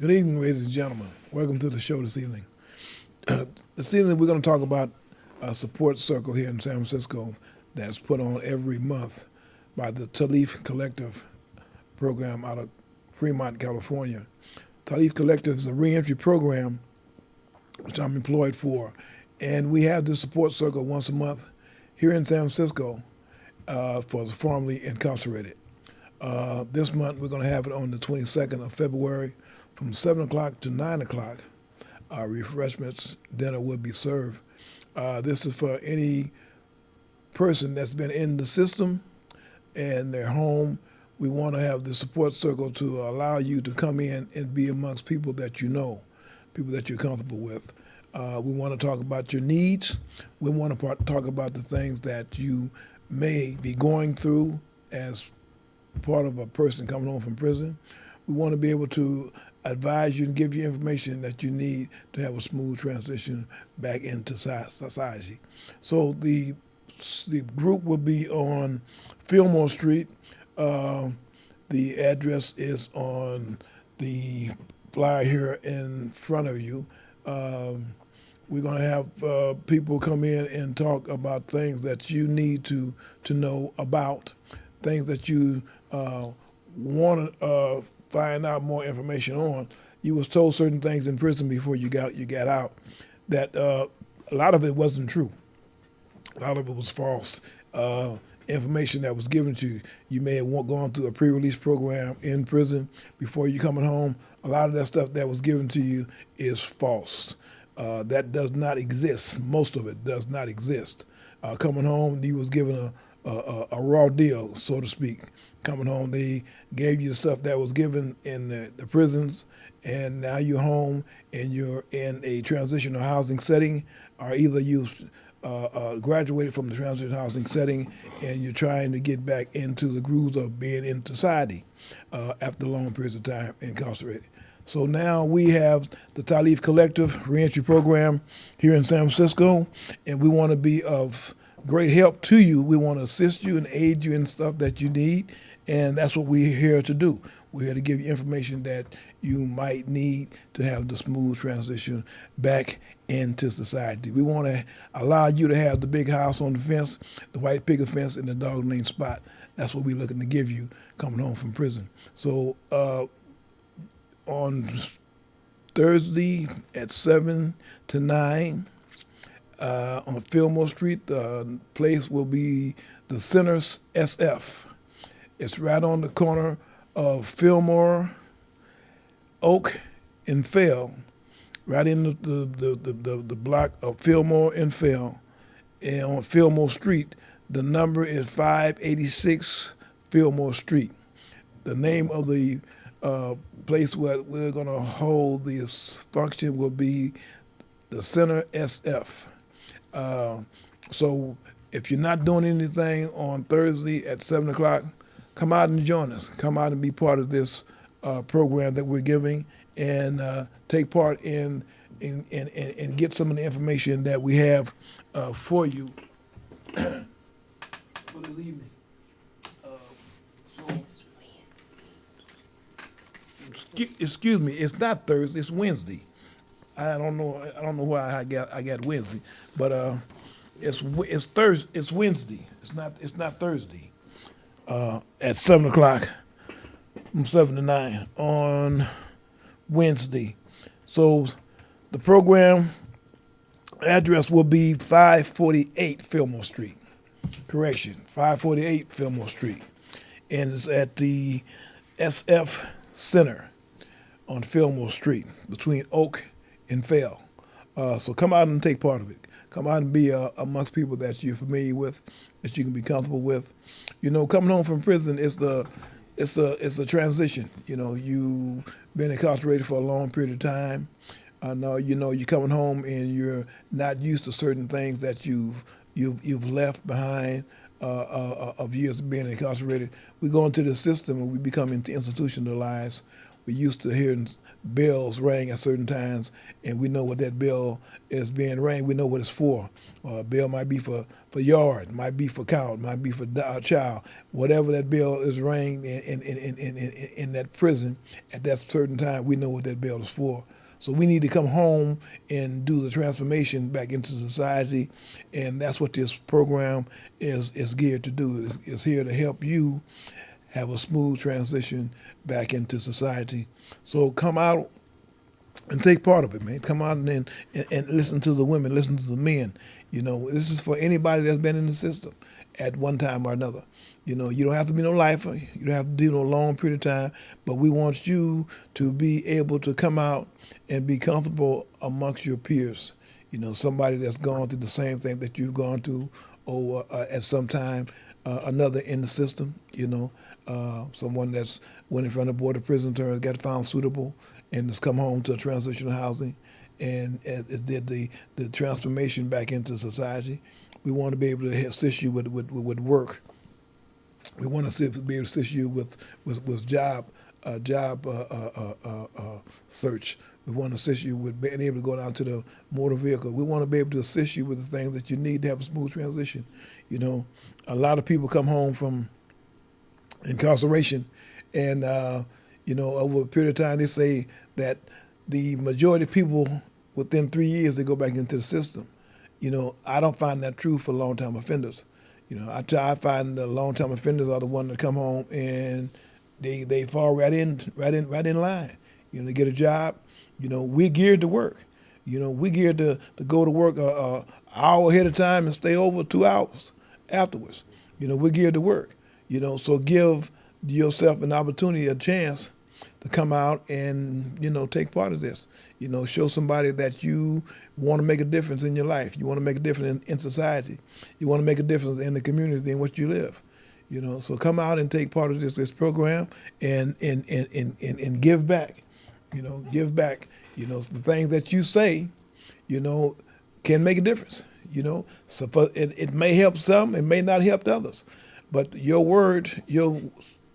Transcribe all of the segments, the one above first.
Good evening, ladies and gentlemen. Welcome to the show this evening. This evening, we're going to talk about a support circle here in San Francisco that's put on every month by the Leef Collective program out of Fremont, California. Leef Collective is a reentry program which I'm employed for, and we have this support circle once a month here in San Francisco for the formerly incarcerated. This month, we're going to have it on the 22nd of February from 7 o'clock to 9 o'clock. Refreshments, dinner will be served. This is for any person that's been in the system and they're home. We want to have the support circle to allow you to come in and be amongst people that you know, people that you're comfortable with. We want to talk about your needs. We want to talk about the things that you may be going through as part of a person coming home from prison. We want to be able to advise you and give you information that you need to have a smooth transition back into society. So the group will be on Fillmore Street. The address is on the flyer here in front of you. We're going to have people come in and talk about things that you need to know about, things that you want to find out more information on. You was told certain things in prison before you got out that a lot of it wasn't true. A lot of it was false information that was given to you. You may have gone through a pre-release program in prison before you coming home. A lot of that stuff that was given to you is false. That does not exist. Most of it does not exist. Coming home, you was given a raw deal, so to speak. Coming home, they gave you the stuff that was given in the prisons, and now you're home and you're in a transitional housing setting, or either you've graduated from the transitional housing setting and you're trying to get back into the grooves of being in society after long periods of time incarcerated. So now we have the Leef Collective Reentry Program here in San Francisco, and we want to be of great help to you. We want to assist you and aid you in stuff that you need, and that's what we're here to do. We're here to give you information that you might need to have the smooth transition back into society. We want to allow you to have the big house on the fence, the white picket fence, and the dog named Spot. That's what we're looking to give you coming home from prison. So on Thursday at 7 to 9, on Fillmore Street, the place will be the Centers SF. It's right on the corner of Fillmore, Oak, and Fell, right in the block of Fillmore and Fell. And on Fillmore Street, the number is 586 Fillmore Street. The name of the place where we're going to hold this function will be the Center SF. So if you're not doing anything on Thursday at 7 o'clock, come out and join us. Come out and be part of this program that we're giving, and take part in get some of the information that we have for you for this evening. Excuse me, it's not Thursday, it's Wednesday. I don't know why I got Wednesday, but it's Thursday. It's Wednesday. It's not Thursday. At 7 o'clock, from 7 to 9 on Wednesday. So the program address will be 548 Fillmore Street. Correction, 548 Fillmore Street, and it's at the SF Center on Fillmore Street between Oak and Fell. So come out and take part of it. Come out and be amongst people that you're familiar with, that you can be comfortable with. You know, coming home from prison is it's a transition. You know, you've been incarcerated for a long period of time. Now you know you're coming home and you're not used to certain things that you've left behind of years of being incarcerated. We go into the system and we become institutionalized. We used to hearing bells ring at certain times, and we know what that bell is being rang. We know what it's for. A bell might be for yard, might be for cow, might be for child. Whatever that bell is rang in that prison at that certain time, we know what that bell is for. So we need to come home and do the transformation back into society, and that's what this program is geared to do. It's here to help you have a smooth transition back into society. So come out and take part of it, man. Come out and listen to the women, listen to the men. You know, this is for anybody that's been in the system at one time or another. You know, you don't have to be no lifer. You don't have to do no long period of time. But we want you to be able to come out and be comfortable amongst your peers. You know, somebody that's gone through the same thing that you've gone through or at some time another in the system. You know, someone that's went in front of Board of Prison terms, got found suitable, and has come home to transitional housing and it did the transformation back into society. We want to be able to assist you with work. We want to be able to assist you with job search. We want to assist you with being able to go down to the motor vehicle. We want to be able to assist you with the things that you need to have a smooth transition. You know, a lot of people come home from incarceration, and you know, over a period of time, they say that the majority of people within 3 years they go back into the system. You know, I don't find that true for long-time offenders. You know, I find the long-time offenders are the ones that come home and they fall right in line. You know, they get a job. You know, we're geared to work. You know, we're geared to go to work an hour ahead of time and stay over 2 hours afterwards. You know, we're geared to work. You know, so give yourself an opportunity, a chance to come out and, you know, take part of this. You know, show somebody that you want to make a difference in your life. You want to make a difference in society. You want to make a difference in the community in which you live. You know, so come out and take part of this program and give back. You know, give back. You know, the things that you say, you know, can make a difference. You know, so it may help some, it may not help others, but your word, your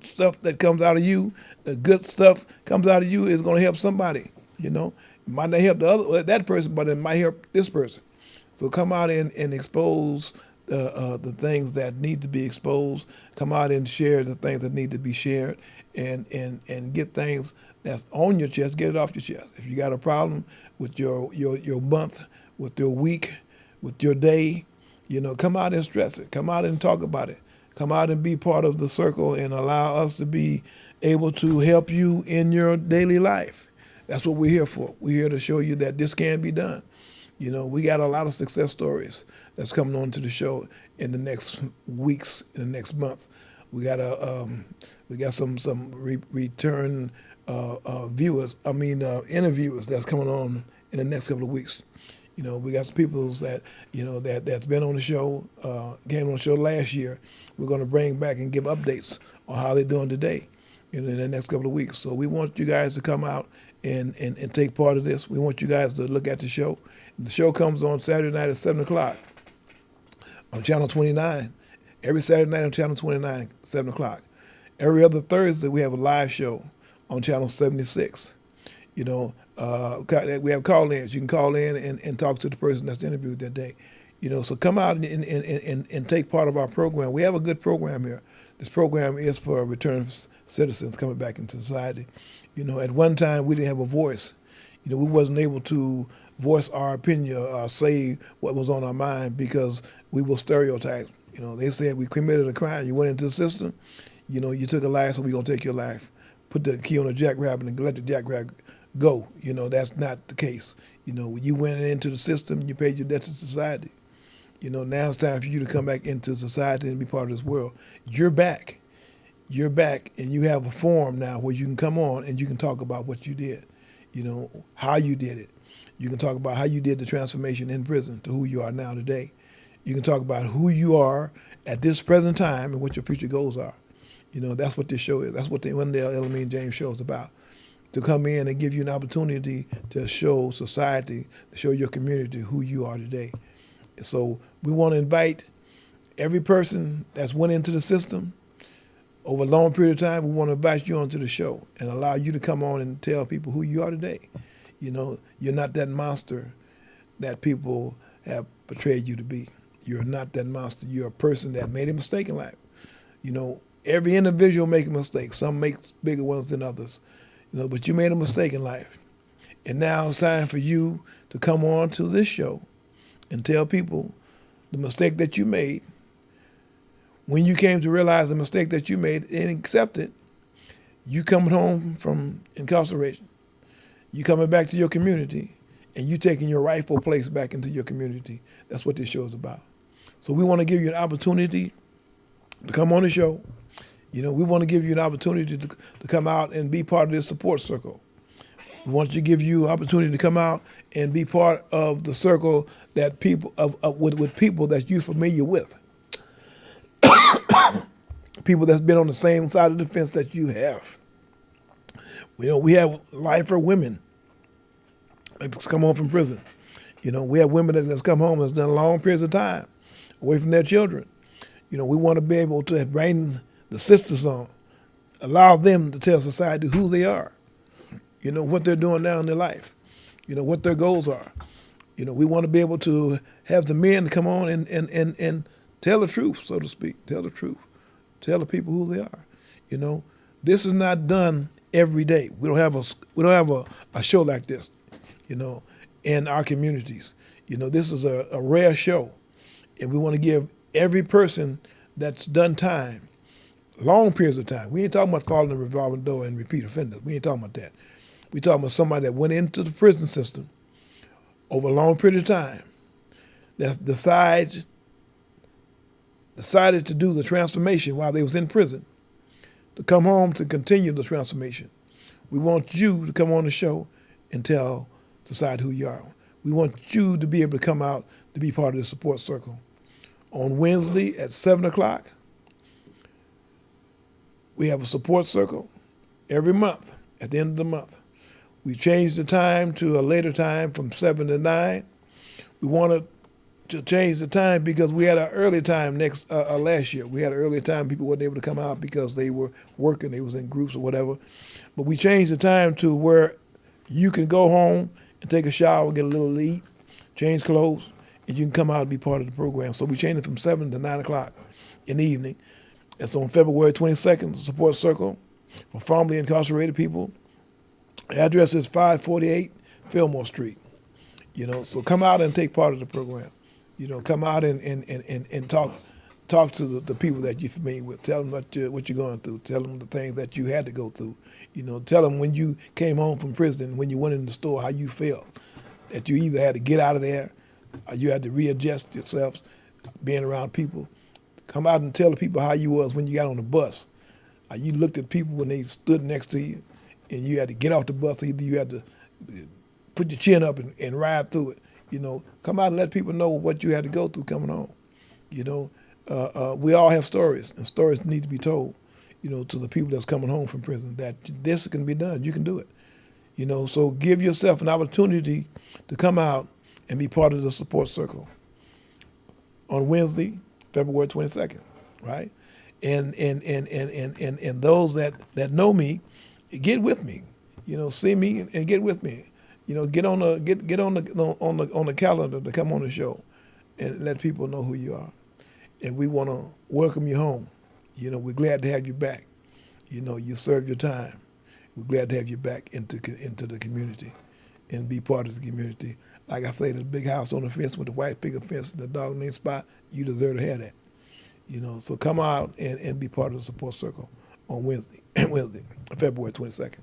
stuff that comes out of you, the good stuff comes out of you is going to help somebody. You know, it might not help that person, but it might help this person. So come out and expose the things that need to be exposed. Come out and share the things that need to be shared, and get things that's on your chest, get it off your chest. If you got a problem with your month, with your week, with your day, you know, come out and stress it. Come out and talk about it. Come out and be part of the circle and allow us to be able to help you in your daily life. That's what we're here for. We're here to show you that this can be done. You know, we got a lot of success stories that's coming on to the show in the next weeks, in the next month. We got some return viewers. Interviewers that's coming on in the next couple of weeks. You know, we got some people that, you know, that's been on the show, came on the show last year. We're going to bring back and give updates on how they're doing today in the next couple of weeks. So we want you guys to come out and take part of this. We want you guys to look at the show. The show comes on Saturday night at 7 o'clock on Channel 29. Every Saturday night on Channel 29 at 7 o'clock. Every other Thursday, we have a live show on Channel 76. You know, we have call-ins. You can call in and talk to the person that's interviewed that day. You know, so come out and take part of our program. We have a good program here. This program is for returned citizens coming back into society. You know, at one time we didn't have a voice. You know, we wasn't able to voice our opinion or say what was on our mind because we were stereotyped. You know, they said we committed a crime. You went into the system. You know, you took a life, so we're going to take your life. Put the key on the jackrabbit and let the jackrabbit go. You know, that's not the case. You know, you went into the system and you paid your debts to society. You know, now it's time for you to come back into society and be part of this world. You're back. You're back, and you have a forum now where you can come on and you can talk about what you did, you know, how you did it. You can talk about how you did the transformation in prison to who you are now today. You can talk about who you are at this present time and what your future goals are. You know, that's what this show is. That's what the Wendell, Ellermy, and James show is about. To come in and give you an opportunity to show society, to show your community who you are today. So we want to invite every person that's went into the system, Over a long period of time, we want to invite you onto the show and allow you to come on and tell people who you are today. You know, you're not that monster that people have portrayed you to be. You're not that monster. You're a person that made a mistake in life. You know, every individual makes a mistake. Some make bigger ones than others. You know, but you made a mistake in life. And now it's time for you to come on to this show and tell people the mistake that you made. When you came to realize the mistake that you made and accept it, you coming home from incarceration, you coming back to your community, and you taking your rightful place back into your community. That's what this show is about. So we want to give you an opportunity to come on the show. You know, we want to give you an opportunity to come out and be part of this support circle. We want to give you an opportunity to come out and be part of the circle that people with people that you're familiar with. People that's been on the same side of the fence that you have. You know, we have lifer women that's come home from prison. You know, we have women that's come home that's done long periods of time away from their children. You know, we want to be able to bring the sisters on, allow them to tell society who they are, you know, what they're doing now in their life, you know, what their goals are. You know, we want to be able to have the men come on and tell the truth, so to speak, tell the truth, tell the people who they are. You know, this is not done every day. We don't have a show like this, you know, in our communities. You know, this is a rare show, and we want to give every person that's done time, long periods of time. We ain't talking about falling in a revolving door and repeat offenders. We ain't talking about that. We talking about somebody that went into the prison system over a long period of time, that decided to do the transformation while they was in prison, to come home to continue the transformation. We want you to come on the show and tell society who you are. We want you to be able to come out to be part of the support circle. On Wednesday at 7 o'clock, we have a support circle every month, at the end of the month. We changed the time to a later time from 7 to 9. We wanted to change the time because we had an early time last year. We had an early time. People weren't able to come out because they were working. They was in groups or whatever. But we changed the time to where you can go home and take a shower, get a little to eat, change clothes, and you can come out and be part of the program. So we changed it from 7 to 9 o'clock in the evening. And so on February 22nd, the support circle for formerly incarcerated people. The address is 548 Fillmore Street. You know, so come out and take part of the program. You know, come out and talk to the people that you're familiar with. Tell them what you're going through. Tell them the things that you had to go through. You know, tell them when you came home from prison, when you went in the store, how you felt. That you either had to get out of there, or you had to readjust yourselves, being around people. Come out and tell the people how you was when you got on the bus. You looked at people when they stood next to you, and you had to get off the bus. Either you had to put your chin up and ride through it. You know, come out and let people know what you had to go through coming home. You know, we all have stories, and stories need to be told, you know, to the people that's coming home from prison, that this can be done. You can do it. You know, so give yourself an opportunity to come out and be part of the support circle on Wednesday, February 22nd, right? And those that know me, get with me. You know, see me and get with me. You know, get on the calendar to come on the show and let people know who you are. And we want to welcome you home. You know, we're glad to have you back. You know, you served your time. We're glad to have you back into the community and be part of the community. Like I say, the big house on the fence with the white picket fence and the dog named Spot, you deserve to have that. You know, so come out and be part of the support circle on Wednesday, February 22nd.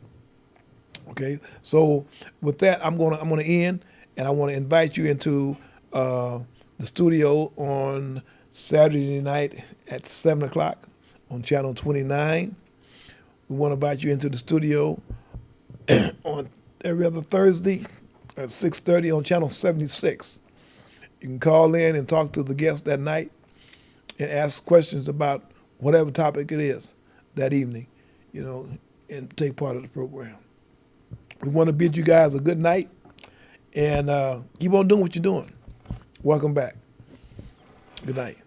Okay, so with that, I'm gonna end, and I want to invite you into the studio on Saturday night at 7 o'clock on channel 29. We want to invite you into the studio on every other Thursday at 6:30 on channel 76. You can call in and talk to the guests that night and ask questions about whatever topic it is that evening, you know, and take part of the program. We want to bid you guys a good night, and keep on doing what you're doing. Welcome back. Good night.